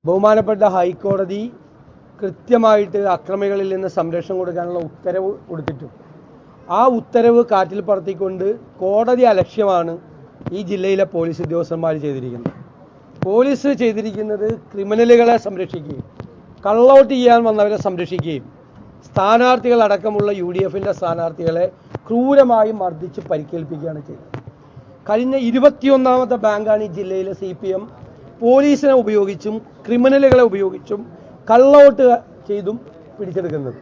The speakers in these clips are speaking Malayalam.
ബഹുമാനപ്പെട്ട ഹൈക്കോടതി കൃത്യമായിട്ട് അക്രമികളിൽ നിന്ന് സംരക്ഷണം കൊടുക്കാനുള്ള ഉത്തരവ് കൊടുത്തിട്ടും ആ ഉത്തരവ് കാറ്റിൽ പറത്തിക്കൊണ്ട് കോടതി അലക്ഷ്യമാണ് ഈ ജില്ലയിലെ പോലീസ് ഉദ്യോഗസ്ഥന്മാർ ചെയ്തിരിക്കുന്നത്. പോലീസ് ചെയ്തിരിക്കുന്നത് ക്രിമിനലുകളെ സംരക്ഷിക്കുകയും കള്ളവോട്ട് ചെയ്യാൻ വന്നവരെ സംരക്ഷിക്കുകയും സ്ഥാനാർത്ഥികളടക്കമുള്ള UDFന്റെ സ്ഥാനാർത്ഥികളെ ക്രൂരമായി മർദ്ദിച്ച് പരിക്കേൽപ്പിക്കുകയാണ് ചെയ്തത്. കഴിഞ്ഞ 21ാമത്തെ ബാങ്കാണ് ഈ ജില്ലയിലെ CPM പോലീസിനെ ഉപയോഗിച്ചും ക്രിമിനലുകളെ ഉപയോഗിച്ചും കള്ളവോട്ട് ചെയ്തും പിടിച്ചെടുക്കുന്നത്.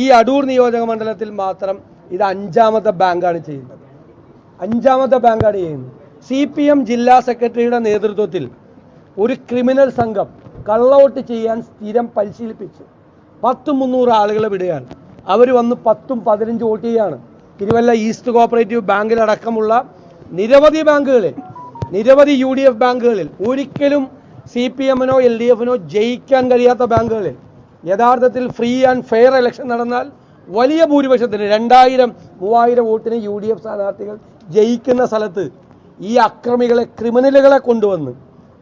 ഈ അടൂർ നിയോജക മണ്ഡലത്തിൽ മാത്രം ഇത് 5ാമത്തെ ബാങ്കാണ് ചെയ്യുന്നത്. 5ാമത്തെ ബാങ്കാണ് ചെയ്യുന്നത്. CPM ജില്ലാ സെക്രട്ടറിയുടെ നേതൃത്വത്തിൽ ഒരു ക്രിമിനൽ സംഘം കള്ളവോട്ട് ചെയ്യാൻ സ്ഥിരം പരിശീലിപ്പിച്ച് 100-300 ആളുകളെ വിടുകയാണ്. അവർ വന്ന് 10-15 വോട്ട് ചെയ്യുകയാണ്. തിരുവല്ല ഈസ്റ്റ് കോഓപ്പറേറ്റീവ് ബാങ്കിലടക്കമുള്ള നിരവധി ബാങ്കുകളിൽ, നിരവധി UDF ബാങ്കുകളിൽ, ഒരിക്കലും CPMനോ LDFനോ ജയിക്കാൻ കഴിയാത്ത ബാങ്കുകളിൽ യഥാർത്ഥത്തിൽ ഫ്രീ ആൻഡ് ഫെയർ ഇലക്ഷൻ നടന്നാൽ വലിയ ഭൂരിപക്ഷത്തിന് 2000-3000 വോട്ടിന് UDF സ്ഥാനാർത്ഥികൾ ജയിക്കുന്ന സ്ഥലത്ത് ഈ അക്രമികളെ, ക്രിമിനലുകളെ കൊണ്ടുവന്ന്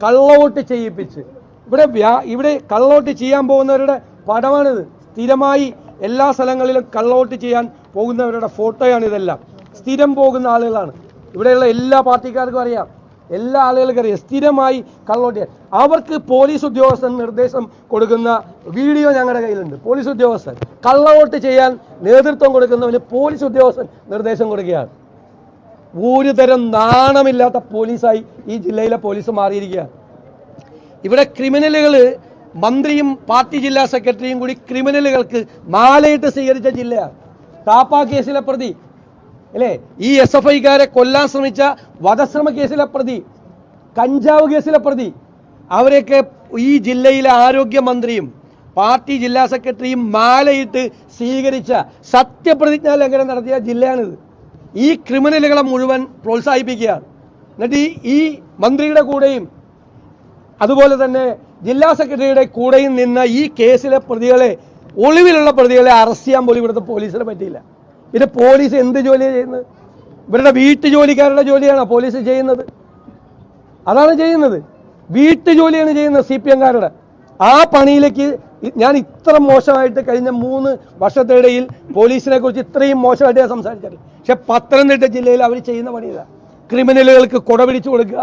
കള്ളവോട്ട് ചെയ്യിപ്പിച്ച് ഇവിടെ കള്ളവോട്ട് ചെയ്യാൻ പോകുന്നവരുടെ പടമാണിത്. സ്ഥിരമായി എല്ലാ സ്ഥലങ്ങളിലും കള്ളവോട്ട് ചെയ്യാൻ പോകുന്നവരുടെ ഫോട്ടോയാണ് ഇതെല്ലാം. സ്ഥിരം പോകുന്ന ആളുകളാണ്. ഇവിടെയുള്ള എല്ലാ പാർട്ടിക്കാർക്കും അറിയാം, എല്ലാ ആളുകൾക്കും അറിയാം. സ്ഥിരമായി കള്ളവോട്ട് ചെയ്യാൻ അവർക്ക് പോലീസ് ഉദ്യോഗസ്ഥൻ നിർദ്ദേശം കൊടുക്കുന്ന വീഡിയോ ഞങ്ങളുടെ കയ്യിലുണ്ട്. പോലീസ് ഉദ്യോഗസ്ഥൻ കള്ളവോട്ട് ചെയ്യാൻ നേതൃത്വം കൊടുക്കുന്നവന് പോലീസ് ഉദ്യോഗസ്ഥൻ നിർദ്ദേശം കൊടുക്കുകയാണ്. ഒരു തരം നാണമില്ലാത്ത പോലീസായി ഈ ജില്ലയിലെ പോലീസ് മാറിയിരിക്കുകയാണ്. ഇവിടെ ക്രിമിനലുകൾ, മന്ത്രിയും പാർട്ടി ജില്ലാ സെക്രട്ടറിയും കൂടി ക്രിമിനലുകൾക്ക് മാലയിട്ട് സ്വീകരിച്ച ജില്ലയാണ്. താപ്പ കേസിലെ പ്രതി അല്ലേ, ഈ SFIക്കാരെ കൊല്ലാൻ ശ്രമിച്ച വധശ്രമ കേസിലെ പ്രതി, കഞ്ചാവ് കേസിലെ പ്രതി, അവരെയൊക്കെ ഈ ജില്ലയിലെ ആരോഗ്യമന്ത്രിയും പാർട്ടി ജില്ലാ സെക്രട്ടറിയും മാലയിട്ട് സ്വീകരിച്ച, സത്യപ്രതിജ്ഞാ ലംഘനം നടത്തിയ ജില്ലയാണിത്. ഈ ക്രിമിനലുകളെ മുഴുവൻ പ്രോത്സാഹിപ്പിക്കുകയാണ്. എന്നിട്ട് ഈ മന്ത്രിയുടെ കൂടെയും അതുപോലെ തന്നെ ജില്ലാ സെക്രട്ടറിയുടെ കൂടെയും നിന്ന ഈ കേസിലെ പ്രതികളെ, ഒളിവിലുള്ള പ്രതികളെ അറസ്റ്റ് ചെയ്യാൻ പോലും ഇവിടുത്തെ പോലീസിന് പറ്റിയില്ല. പിന്നെ പോലീസ് എന്ത് ജോലിയാണ് ചെയ്യുന്നത്? ഇവരുടെ വീട്ടുജോലിക്കാരുടെ ജോലിയാണോ പോലീസ് ചെയ്യുന്നത്? അതാണ് ചെയ്യുന്നത്. വീട്ടുജോലിയാണ് ചെയ്യുന്നത് CPMകാരുടെ. ആ പണിയിലേക്ക് ഞാൻ ഇത്ര മോശമായിട്ട് കഴിഞ്ഞ 3 വർഷത്തിനിടയിൽ പോലീസിനെ കുറിച്ച് ഇത്രയും മോശമായിട്ട് ഞാൻ സംസാരിച്ചത്. പക്ഷെ പത്തനംതിട്ട ജില്ലയിൽ അവർ ചെയ്യുന്ന പണിയില്ല. ക്രിമിനലുകൾക്ക് കൊട പിടിച്ചു കൊടുക്കുക,